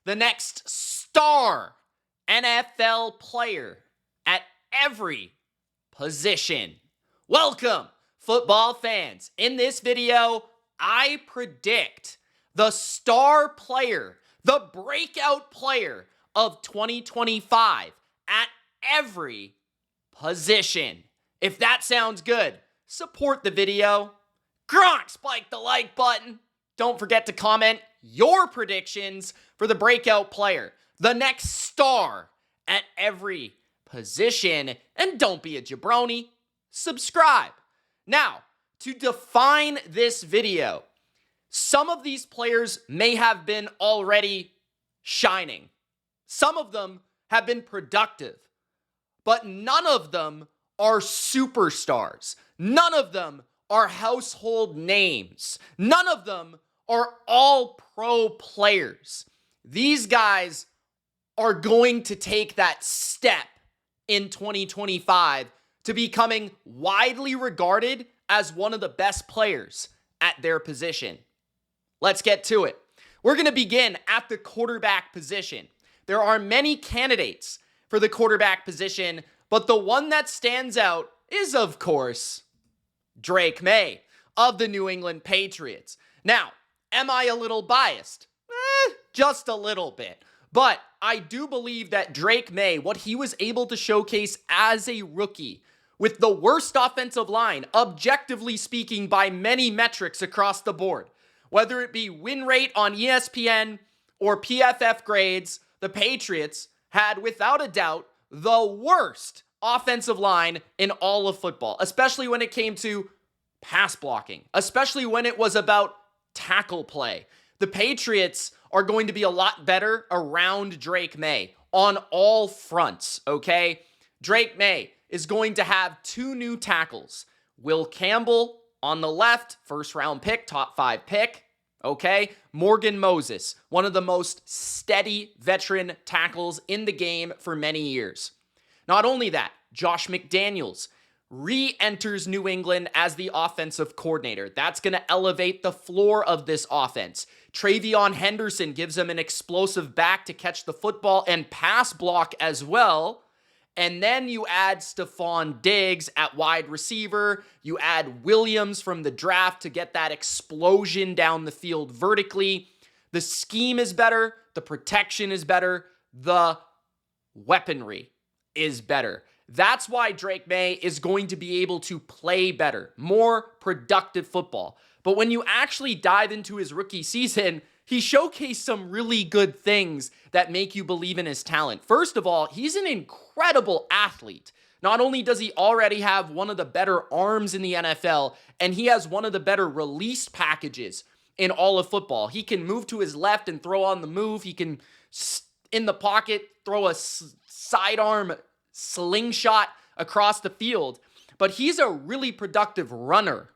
the next star NFL player at every position. Welcome, football fans. In this video, I predict the star player, the breakout player of 2025 at every position. If that sounds good, support the video. Gronk, spike the like button. Don't forget to comment your predictions for the breakout player, the next star at every position. And don't be a jabroni. Subscribe. Now, to define this video, some of these players may have been already shining. Some of them have been productive, but none of them are superstars. None of them are household names. None of them are all pro players. These guys are going to take that step in 2025 to becoming widely regarded as one of the best players at their position. Let's get to it. We're going to begin at the quarterback position. There are many candidates for the quarterback position, but the one that stands out is, of course, Drake May of the New England Patriots. Now, am I a little biased? Just a little bit. But I do believe that Drake May, what he was able to showcase as a rookie, with the worst offensive line, objectively speaking, by many metrics across the board, whether it be win rate on ESPN or PFF grades, the Patriots had, without a doubt, the worst offensive line in all of football, especially when it came to pass blocking, especially when it was about tackle play. The Patriots are going to be a lot better around Drake May on all fronts, okay? Drake May is going to have two new tackles. Will Campbell on the left, first round pick, top 5 pick, okay? Morgan Moses, one of the most steady veteran tackles in the game for many years. Not only that, Josh McDaniels re-enters New England as the offensive coordinator. That's going to elevate the floor of this offense. Travion Henderson gives him an explosive back to catch the football and pass block as well. And then you add Stephon Diggs at wide receiver. You add Williams from the draft to get that explosion down the field vertically. The scheme is better. The protection is better. The weaponry is better. That's why Drake May is going to be able to play better, more productive football. But when you actually dive into his rookie season, he showcased some really good things that make you believe in his talent. First of all, he's an incredible athlete. Not only does he already have one of the better arms in the NFL, and he has one of the better release packages in all of football. He can move to his left and throw on the move. He can, in the pocket, throw a sidearm slingshot across the field. But he's a really productive runner,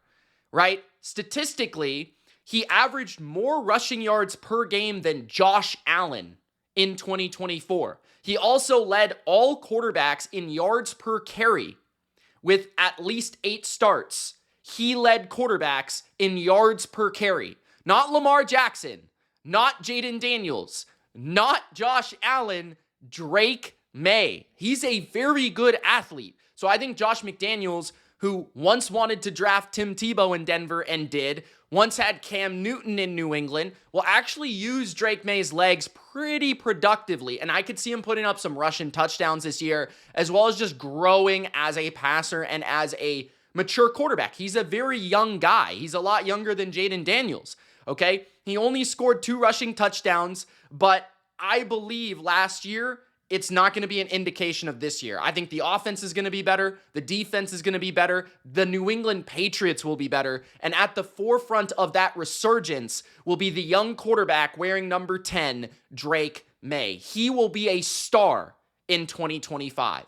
right? Statistically, he averaged more rushing yards per game than Josh Allen in 2024. He also led all quarterbacks in yards per carry with at least 8 starts. He led quarterbacks in yards per carry. Not Lamar Jackson, not Jaden Daniels, not Josh Allen, Drake May. He's a very good athlete. So I think Josh McDaniels, who once wanted to draft Tim Tebow in Denver and did, once had Cam Newton in New England, will actually use Drake May's legs pretty productively. And I could see him putting up some rushing touchdowns this year, as well as just growing as a passer and as a mature quarterback. He's a very young guy. He's a lot younger than Jaden Daniels, okay? He only scored 2 rushing touchdowns, but I believe last year, it's not going to be an indication of this year. I think the offense is going to be better. The defense is going to be better. The New England Patriots will be better. And at the forefront of that resurgence will be the young quarterback wearing number 10, Drake May. He will be a star in 2025.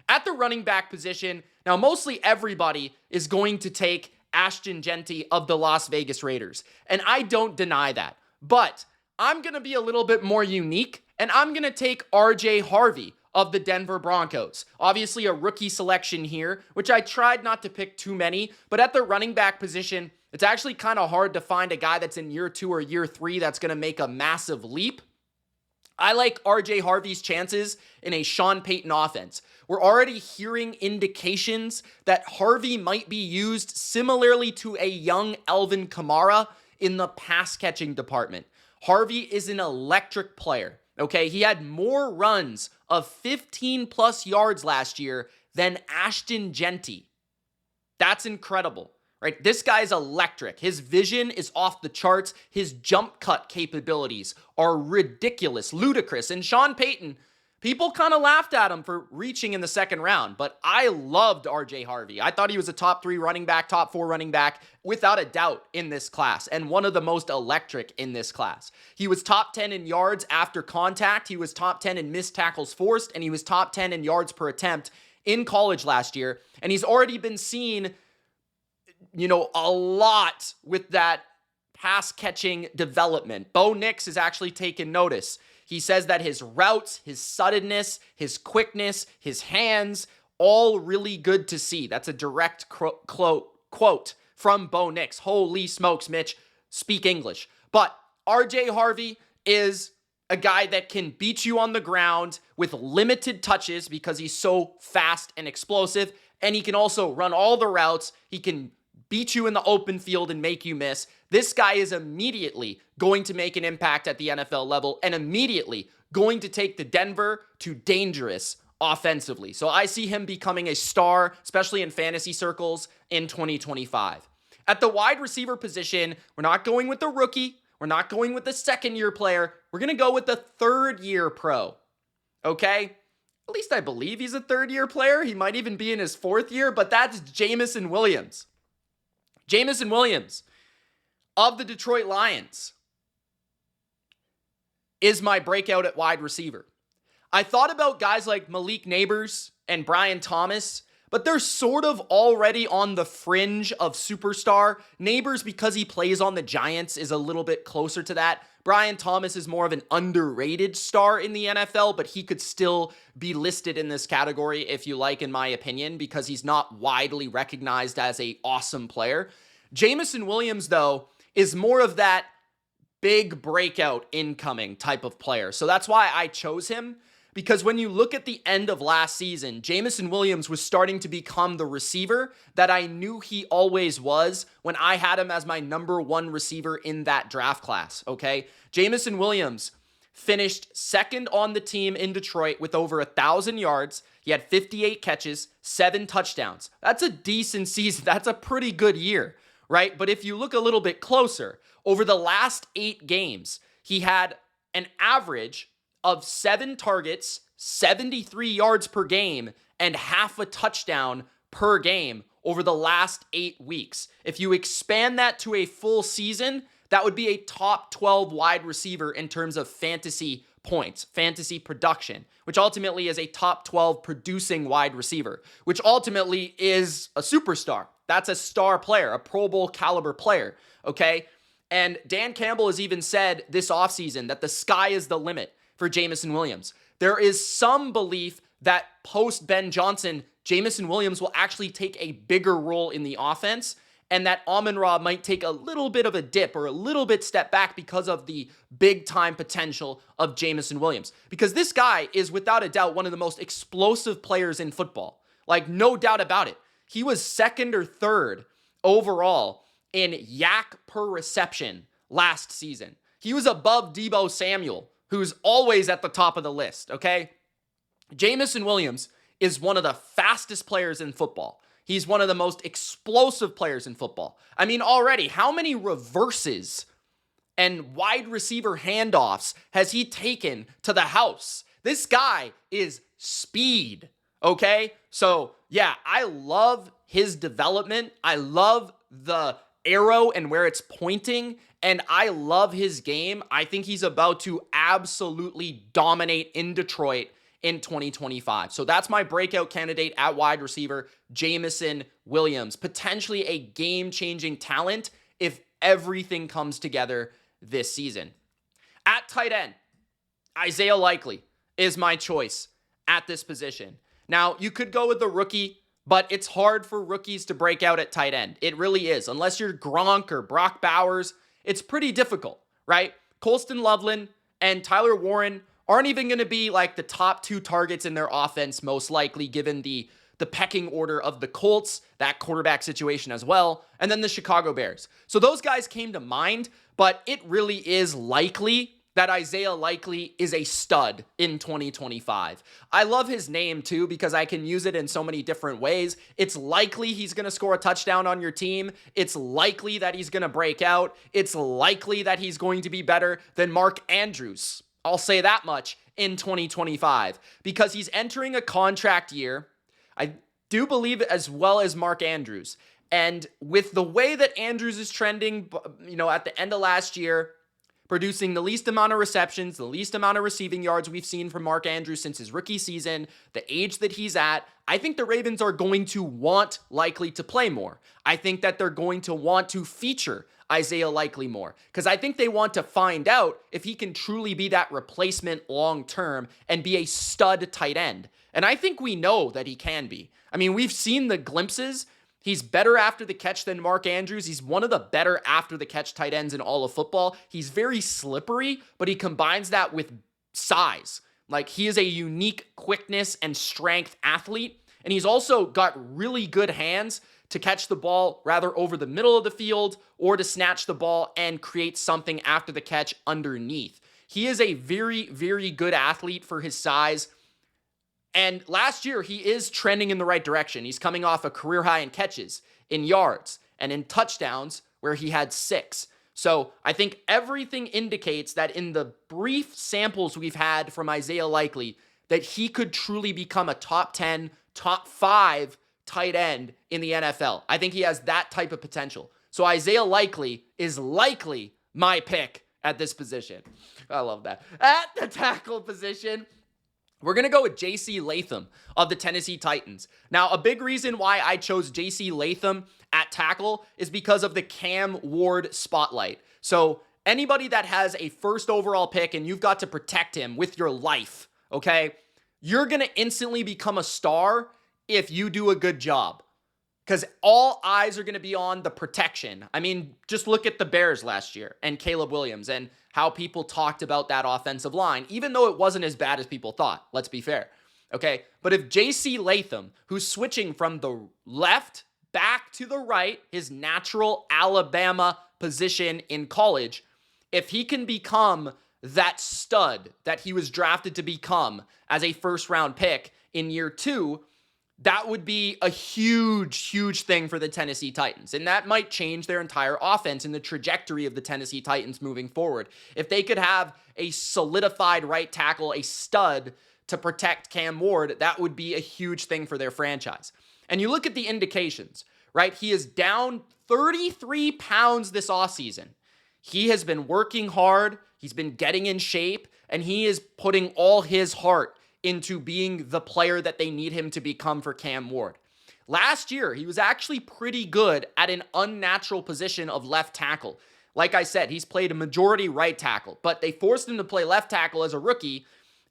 At the running back position, now mostly everybody is going to take Ashton Jeanty of the Las Vegas Raiders. And I don't deny that. But I'm going to be a little bit more unique, and I'm going to take R.J. Harvey of the Denver Broncos. Obviously a rookie selection here, which I tried not to pick too many, but at the running back position, it's actually kind of hard to find a guy that's in year 2 or year 3 that's going to make a massive leap. I like RJ Harvey's chances in a Sean Payton offense. We're already hearing indications that Harvey might be used similarly to a young Alvin Kamara in the pass catching department. Harvey is an electric player, okay? He had more runs of 15 plus yards last year than Ashton Genty. That's incredible, right? This guy's electric. His vision is off the charts. His jump cut capabilities are ridiculous, ludicrous. And Sean Payton, people kind of laughed at him for reaching in the second round, but I loved RJ Harvey. I thought he was a top 3 running back, top 4 running back, without a doubt in this class, and one of the most electric in this class. He was top 10 in yards after contact. He was top 10 in missed tackles forced, and he was top 10 in yards per attempt in college last year. And he's already been seen, a lot with that pass catching development. Bo Nix has actually taken notice. He says that his routes, his suddenness, his quickness, his hands, all really good to see. That's a direct quote from Bo Nix. Holy smokes, Mitch. Speak English. But RJ Harvey is a guy that can beat you on the ground with limited touches because he's so fast and explosive. And he can also run all the routes. He can beat you in the open field and make you miss. This guy is immediately going to make an impact at the NFL level and immediately going to take the Denver to dangerous offensively. So I see him becoming a star, especially in fantasy circles in 2025. At the wide receiver position, we're not going with the rookie. We're not going with the second-year player. We're going to go with the third-year pro. Okay? At least I believe he's a third-year player. He might even be in his fourth year, but that's Jameson Williams. Jameson Williams of the Detroit Lions is my breakout at wide receiver. I thought about guys like Malik Nabers and Brian Thomas, but they're sort of already on the fringe of superstar. Nabers, because he plays on the Giants, is a little bit closer to that. Brian Thomas is more of an underrated star in the NFL, but he could still be listed in this category if you like, in my opinion, because he's not widely recognized as an awesome player. Jameson Williams, though, is more of that big breakout incoming type of player. So that's why I chose him, because when you look at the end of last season, Jameson Williams was starting to become the receiver that I knew he always was when I had him as my number 1 receiver in that draft class, okay? Jameson Williams finished second on the team in Detroit with over 1,000 yards. He had 58 catches, 7 touchdowns. That's a decent season. That's a pretty good year, right? But if you look a little bit closer, over the last 8 games, he had an average of 7 targets, 73 yards per game, and half a touchdown per game over the last 8 weeks. If you expand that to a full season, that would be a top 12 wide receiver in terms of fantasy points, fantasy production, which ultimately is a top 12 producing wide receiver, which ultimately is a superstar. That's a star player, a Pro Bowl caliber player, okay? And Dan Campbell has even said this offseason that the sky is the limit for Jameson Williams. There is some belief that post Ben Johnson, Jameson Williams will actually take a bigger role in the offense, and that Amon-Ra might take a little bit of a dip or a little bit step back because of the big-time potential of Jameson Williams. Because this guy is, without a doubt, one of the most explosive players in football. Like, no doubt about it. He was second or third overall in yak per reception last season. He was above Deebo Samuel, who's always at the top of the list, okay? Jameson Williams is one of the fastest players in football. He's one of the most explosive players in football. I mean, already, how many reverses and wide receiver handoffs has he taken to the house? This guy is speed, okay? So, yeah, I love his development. I love the arrow and where it's pointing, and I love his game. I think he's about to absolutely dominate in Detroit in 2025. So that's my breakout candidate at wide receiver, Jameson Williams. Potentially a game-changing talent if everything comes together this season. At tight end, Isaiah Likely is my choice at this position. Now, you could go with the rookie, but it's hard for rookies to break out at tight end. It really is. Unless you're Gronk or Brock Bowers, it's pretty difficult, right? Colston Loveland and Tyler Warren aren't even going to be like the top 2 targets in their offense, most likely, given the pecking order of the Colts, that quarterback situation as well, and then the Chicago Bears. So those guys came to mind, but it really is likely that Isaiah Likely is a stud in 2025. I love his name too because I can use it in so many different ways. It's likely he's going to score a touchdown on your team. It's likely that he's going to break out. It's likely that he's going to be better than Mark Andrews. I'll say that much in 2025 because he's entering a contract year. I do believe as well as Mark Andrews. And with the way that Andrews is trending, at the end of last year, producing the least amount of receptions, the least amount of receiving yards we've seen from Mark Andrews since his rookie season, the age that he's at, I think the Ravens are going to want Likely to play more. I think that they're going to want to feature Isaiah Likely more because I think they want to find out if he can truly be that replacement long term and be a stud tight end. And I think we know that he can be. I mean, we've seen the glimpses. He's better after the catch than Mark Andrews. He's one of the better after the catch tight ends in all of football. He's very slippery, but he combines that with size. Like, he is a unique quickness and strength athlete. And he's also got really good hands to catch the ball rather over the middle of the field or to snatch the ball and create something after the catch underneath. He is a very, very good athlete for his size. And last year, he is trending in the right direction. He's coming off a career high in catches, in yards, and in touchdowns, where he had 6. So I think everything indicates that in the brief samples we've had from Isaiah Likely, that he could truly become a top 10, top 5 tight end in the NFL. I think he has that type of potential. So Isaiah Likely is likely my pick at this position. I love that. At the tackle position, we're going to go with J.C. Latham of the Tennessee Titans. Now, a big reason why I chose J.C. Latham at tackle is because of the Cam Ward spotlight. So anybody that has a first overall pick and you've got to protect him with your life, okay, you're going to instantly become a star if you do a good job. Because all eyes are going to be on the protection. I mean, just look at the Bears last year and Caleb Williams and how people talked about that offensive line, even though it wasn't as bad as people thought. Let's be fair. Okay. But if J.C. Latham, who's switching from the left back to the right, his natural Alabama position in college, if he can become that stud that he was drafted to become as a first round pick in year 2, that would be a huge, huge thing for the Tennessee Titans. And that might change their entire offense and the trajectory of the Tennessee Titans moving forward. If they could have a solidified right tackle, a stud to protect Cam Ward, that would be a huge thing for their franchise. And you look at the indications, right? He is down 33 pounds this offseason. He has been working hard. He's been getting in shape, and he is putting all his heart into being the player that they need him to become for Cam Ward. Last year, he was actually pretty good at an unnatural position of left tackle. Like I said, he's played a majority right tackle, but they forced him to play left tackle as a rookie,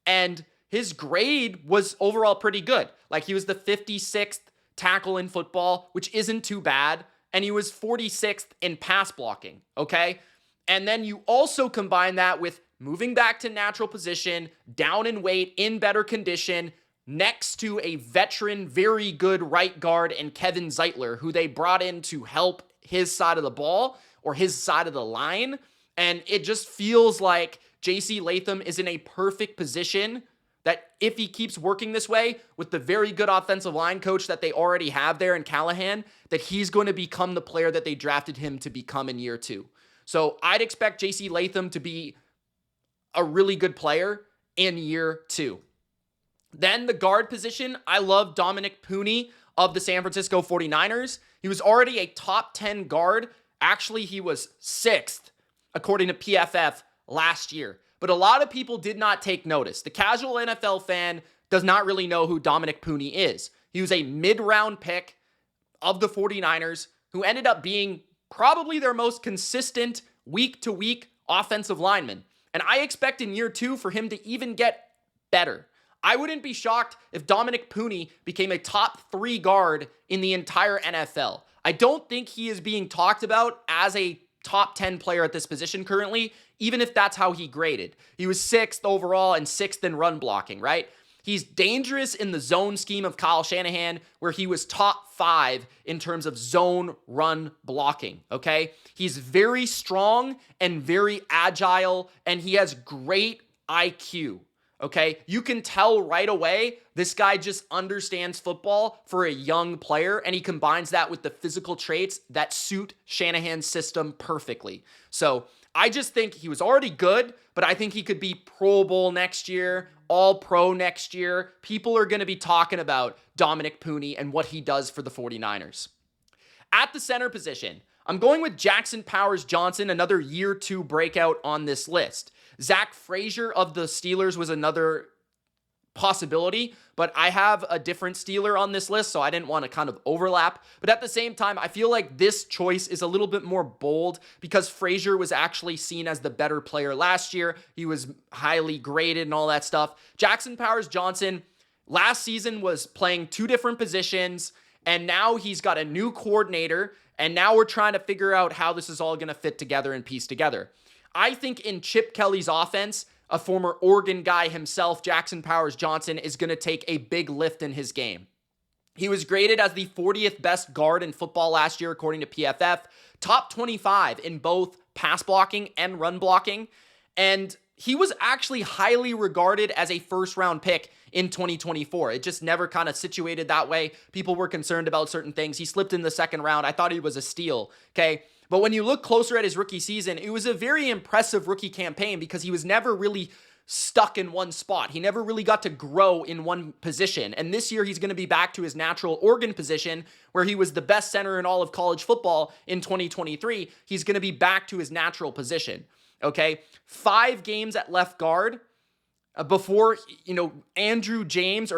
and his grade was overall pretty good. Like, he was the 56th tackle in football, which isn't too bad, and he was 46th in pass blocking, okay? And then you also combine that with moving back to natural position, down in weight, in better condition, next to a veteran, very good right guard and Kevin Zeitler, who they brought in to help his side of the ball or his side of the line. And it just feels like J.C. Latham is in a perfect position that if he keeps working this way with the very good offensive line coach that they already have there in Callahan, that he's going to become the player that they drafted him to become in year 2. So I'd expect J.C. Latham to be a really good player in year 2. Then the guard position, I love Dominic Pooney of the San Francisco 49ers. He was already a top 10 guard. Actually, he was 6th, according to PFF last year. But a lot of people did not take notice. The casual NFL fan does not really know who Dominic Pooney is. He was a mid-round pick of the 49ers who ended up being probably their most consistent week-to-week offensive lineman. And I expect in year 2 for him to even get better. I wouldn't be shocked if Dominic Pooney became a top 3 guard in the entire NFL. I don't think he is being talked about as a top 10 player at this position currently, even if that's how he graded. He was 6th overall and 6th in run blocking, right? He's dangerous in the zone scheme of Kyle Shanahan, where he was top 5 in terms of zone run blocking, okay? He's very strong and very agile, and he has great IQ, okay? You can tell right away this guy just understands football for a young player, and he combines that with the physical traits that suit Shanahan's system perfectly. So I just think he was already good, but I think he could be Pro Bowl next year, All Pro next year. People are going to be talking about Dominic Pooney and what he does for the 49ers. At the center position, I'm going with Jackson Powers-Johnson, another year 2 breakout on this list. Zach Frazier of the Steelers was another possibility, but I have a different Steeler on this list, so I didn't want to kind of overlap. But at the same time, I feel like this choice is a little bit more bold because Frazier was actually seen as the better player last year. He was highly graded and all that stuff. Jackson Powers-Johnson last season was playing 2 different positions, and now he's got a new coordinator, and now we're trying to figure out how this is all going to fit together and piece together. I think in Chip Kelly's offense, a former Oregon guy himself, Jackson Powers-Johnson, is going to take a big lift in his game. He was graded as the 40th best guard in football last year, according to PFF, top 25 in both pass blocking and run blocking, and he was actually highly regarded as a first-round pick in 2024. It just never kind of situated that way. People were concerned about certain things. He slipped in the second round. I thought he was a steal, okay? But when you look closer at his rookie season, it was a very impressive rookie campaign because he was never really stuck in one spot. He never really got to grow in one position. And this year, he's going to be back to his natural Oregon position, where he was the best center in all of college football in 2023. He's going to be back to his natural position, okay? 5 games at left guard before, Andre James,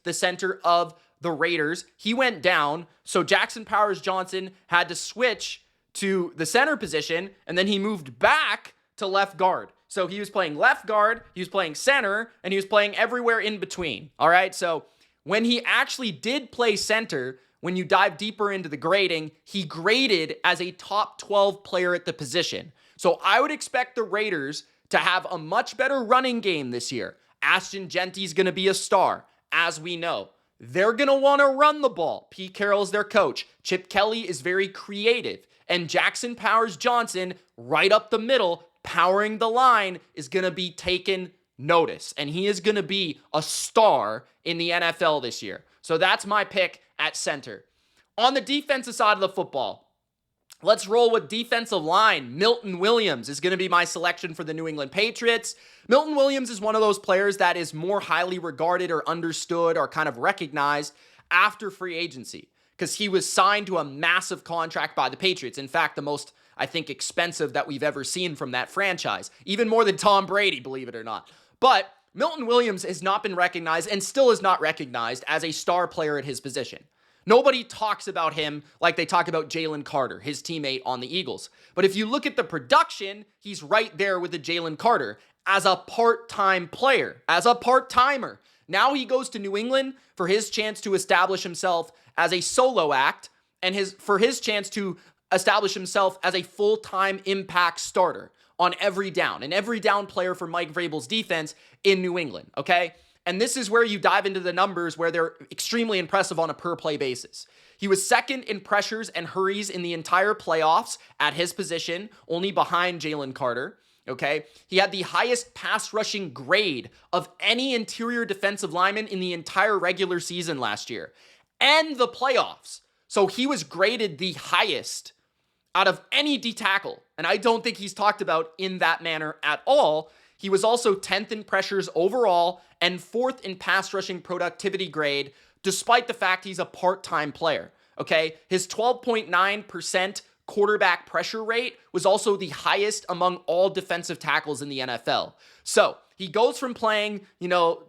the center of the Raiders, he went down. So Jackson Powers-Johnson had to switch to the center position, and then he moved back to left guard. So he was playing left guard, he was playing center, and he was playing everywhere in between. All right. So when he actually did play center, when you dive deeper into the grading, he graded as a top 12 player at the position. So I would expect the Raiders to have a much better running game this year. Ashton Genty's going to be a star, as we know. They're going to want to run the ball. Pete Carroll's their coach. Chip Kelly is very creative. And Jackson Powers-Johnson, right up the middle, powering the line, is going to be taken notice. And he is going to be a star in the NFL this year. So that's my pick at center. On the defensive side of the football, let's roll with defensive line. Milton Williams is going to be my selection for the New England Patriots. Milton Williams is one of those players that is more highly regarded or understood or kind of recognized after free agency because he was signed to a massive contract by the Patriots. In fact, the most, I think, expensive that we've ever seen from that franchise, even more than Tom Brady, believe it or not. But Milton Williams has not been recognized and still is not recognized as a star player at his position. Nobody talks about him like they talk about Jalen Carter, his teammate on the Eagles. But if you look at the production, he's right there with the Jalen Carter as a part-time player, as a part-timer. Now he goes to New England for his chance to establish himself as a solo act and for his chance to establish himself as a full-time impact starter on every down, an every down player for Mike Vrabel's defense in New England, okay? And this is where you dive into the numbers where they're extremely impressive on a per-play basis. He was second in pressures and hurries in the entire playoffs at his position, only behind Jalen Carter, okay? He had the highest pass rushing grade of any interior defensive lineman in the entire regular season last year and the playoffs. So he was graded the highest out of any D tackle, and I don't think he's talked about in that manner at all. He was also 10th in pressures overall and 4th in pass rushing productivity grade, despite the fact he's a part-time player, okay? His 12.9% quarterback pressure rate was also the highest among all defensive tackles in the NFL. So he goes from playing,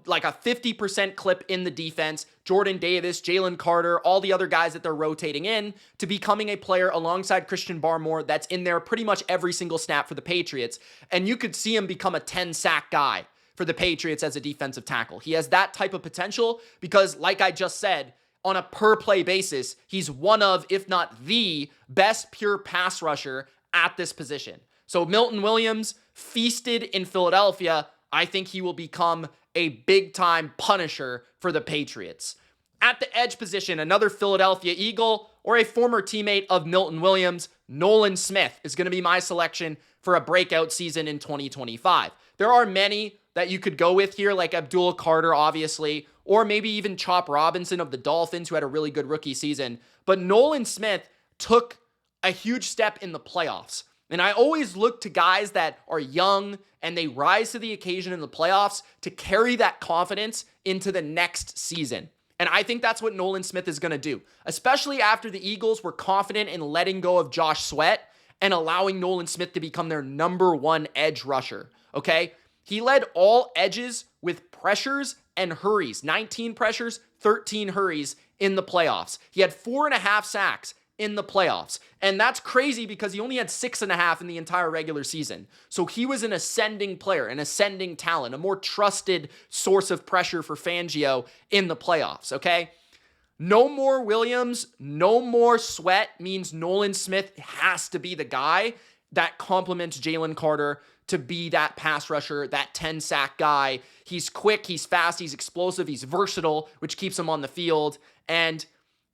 like a 50% clip in the defense, Jordan Davis, Jalen Carter, all the other guys that they're rotating in, to becoming a player alongside Christian Barmore that's in there pretty much every single snap for the Patriots. And you could see him become a 10-sack guy for the Patriots as a defensive tackle. He has that type of potential because, like I just said, on a per-play basis, he's one of, if not the best pure pass rusher at this position. So Milton Williams feasted in Philadelphia. I think he will become a big-time punisher for the Patriots. At the edge position, another Philadelphia Eagle or a former teammate of Milton Williams, Nolan Smith, is going to be my selection for a breakout season in 2025. There are many that you could go with here, like Abdul Carter, obviously, or maybe even Chop Robinson of the Dolphins, who had a really good rookie season. But Nolan Smith took a huge step in the playoffs. And I always look to guys that are young and they rise to the occasion in the playoffs to carry that confidence into the next season. And I think that's what Nolan Smith is going to do, especially after the Eagles were confident in letting go of Josh Sweat and allowing Nolan Smith to become their number one edge rusher, okay? He led all edges with pressures and hurries, 19 pressures, 13 hurries in the playoffs. He had 4.5 sacks in the playoffs. And that's crazy because he only had 6.5 in the entire regular season. So he was an ascending player, an ascending talent, a more trusted source of pressure for Fangio in the playoffs, okay? No more Williams, no more Sweat means Nolan Smith has to be the guy that complements Jalen Carter to be that pass rusher, that 10-sack guy. He's quick, he's fast, he's explosive, he's versatile, which keeps him on the field. And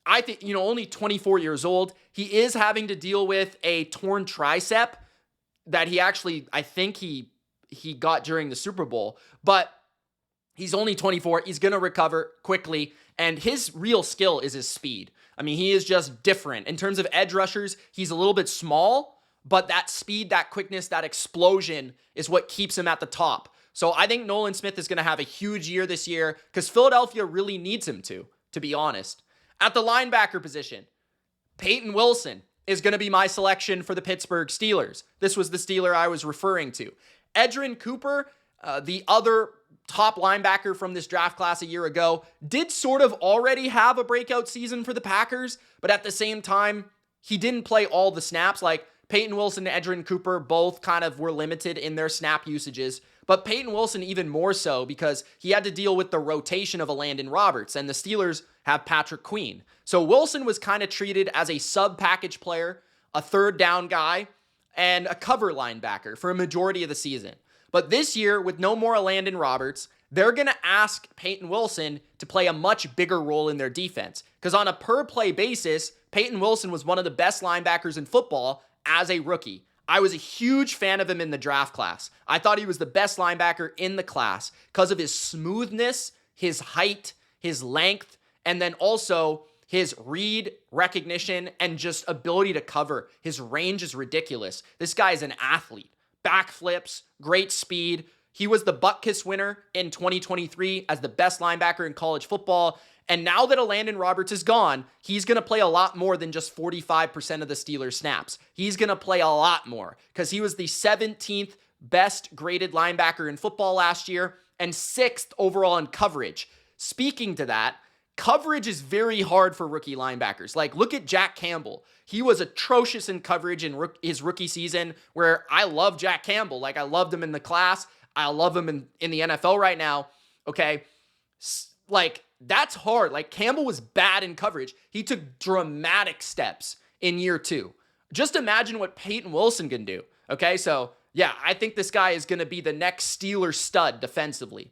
I think, only 24 years old. He is having to deal with a torn tricep that he actually, I think he got during the Super Bowl. But he's only 24. He's going to recover quickly. And his real skill is his speed. I mean, he is just different. In terms of edge rushers, he's a little bit small, but that speed, that quickness, that explosion is what keeps him at the top. So I think Nolan Smith is going to have a huge year this year because Philadelphia really needs him to be honest. At the linebacker position, Peyton Wilson is going to be my selection for the Pittsburgh Steelers. This was the Steeler I was referring to. Edgerrin Cooper, the other top linebacker from this draft class a year ago, did sort of already have a breakout season for the Packers, but at the same time, he didn't play all the snaps. Like Peyton Wilson and Edgerrin Cooper both kind of were limited in their snap usages, but Peyton Wilson even more so because he had to deal with the rotation of a Landon Roberts, and the Steelers have Patrick Queen. So Wilson was kind of treated as a sub-package player, a third down guy, and a cover linebacker for a majority of the season. But this year, with no more Landon Roberts, they're going to ask Peyton Wilson to play a much bigger role in their defense. Because on a per-play basis, Peyton Wilson was one of the best linebackers in football as a rookie. I was a huge fan of him in the draft class. I thought he was the best linebacker in the class because of his smoothness, his height, his length, and then also his read recognition and just ability to cover. His range is ridiculous. This guy is an athlete. Backflips, great speed. He was the Butkus winner in 2023 as the best linebacker in college football. And now that Landon Roberts is gone, he's going to play a lot more than just 45% of the Steelers snaps. He's going to play a lot more because he was the 17th best graded linebacker in football last year and 6th overall in coverage. Speaking to that, coverage is very hard for rookie linebackers. Like, look at Jack Campbell. He was atrocious in coverage in his rookie season, where I love Jack Campbell. Like, I loved him in the class. I love him in the NFL right now. Okay. Like, that's hard. Like, Campbell was bad in coverage. He took dramatic steps in year 2. Just imagine what Peyton Wilson can do. Okay. So yeah, I think this guy is going to be the next Steeler stud defensively.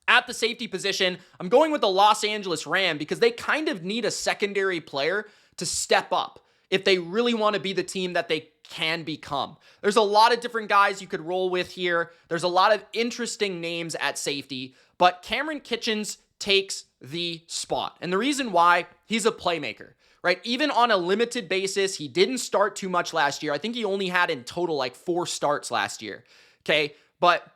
At the safety position, I'm going with the Los Angeles Rams because they kind of need a secondary player to step up if they really want to be the team that they can become. There's a lot of different guys you could roll with here. There's a lot of interesting names at safety, but Cameron Kitchens takes the spot. And the reason why, he's a playmaker, right? Even on a limited basis, he didn't start too much last year. I think he only had in total like 4 starts last year. Okay. But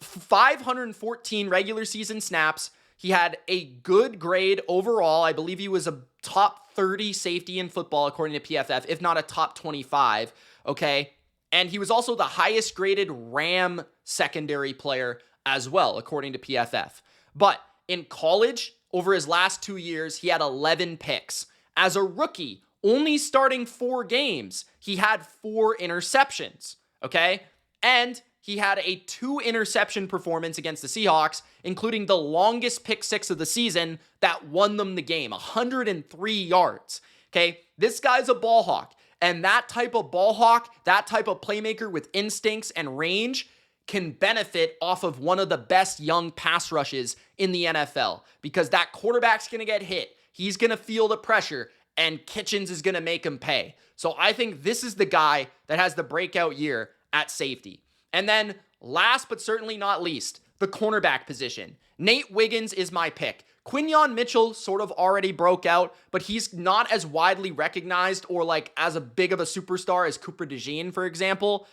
514 regular season snaps. He had a good grade overall. I believe he was a top 30 safety in football, according to PFF, if not a top 25. Okay. And he was also the highest graded Ram secondary player as well, according to PFF. But in college, over his last 2 years, he had 11 picks. As a rookie, only starting 4 games, he had 4 interceptions. Okay. And he had a 2 interception performance against the Seahawks, including the longest pick 6 of the season that won them the game, 103 yards. Okay, this guy's a ball hawk. And that type of ball hawk, that type of playmaker with instincts and range can benefit off of one of the best young pass rushes in the NFL, because that quarterback's going to get hit. He's going to feel the pressure, and Kitchens is going to make him pay. So I think this is the guy that has the breakout year at safety. And then last but certainly not least, the cornerback position. Nate Wiggins is my pick. Quinyon Mitchell sort of already broke out, but he's not as widely recognized or like as a big of a superstar as Cooper DeJean, for example,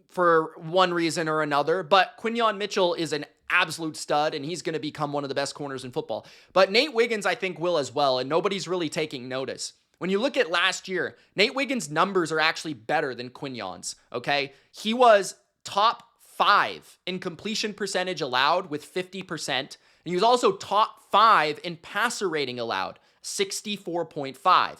for one reason or another. But Quinyon Mitchell is an absolute stud, and he's going to become one of the best corners in football. But Nate Wiggins, I think, will as well, and nobody's really taking notice. When you look at last year, Nate Wiggins' numbers are actually better than Quinyon's, okay? He was top 5 in completion percentage allowed with 50%, and he was also top 5 in passer rating allowed, 64.5.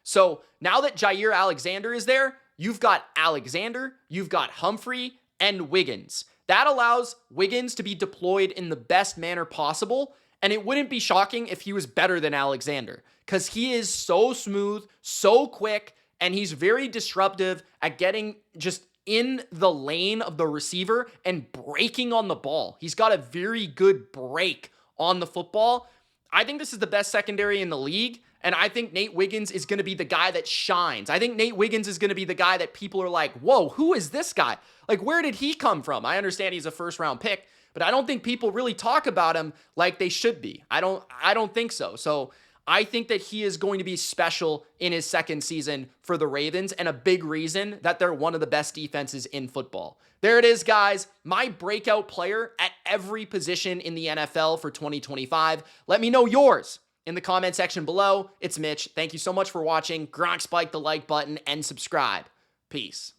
So now that Jair Alexander is there, you've got Alexander, you've got Humphrey, and Wiggins. That allows Wiggins to be deployed in the best manner possible, and it wouldn't be shocking if he was better than Alexander, because he is so smooth, so quick, and he's very disruptive at getting just in the lane of the receiver and breaking on the ball. He's got a very good break on the football. I think this is the best secondary in the league, and I think Nate Wiggins is going to be the guy that shines. I think Nate Wiggins is going to be the guy that people are like, whoa, who is this guy? Like, where did he come from? I understand he's a first-round pick, but I don't think people really talk about him like they should be. I don't think so. So I think that he is going to be special in his second season for the Ravens, and a big reason that they're one of the best defenses in football. There it is, guys. My breakout player at every position in the NFL for 2025. Let me know yours in the comment section below. It's Mitch. Thank you so much for watching. Gronk spike the like button and subscribe. Peace.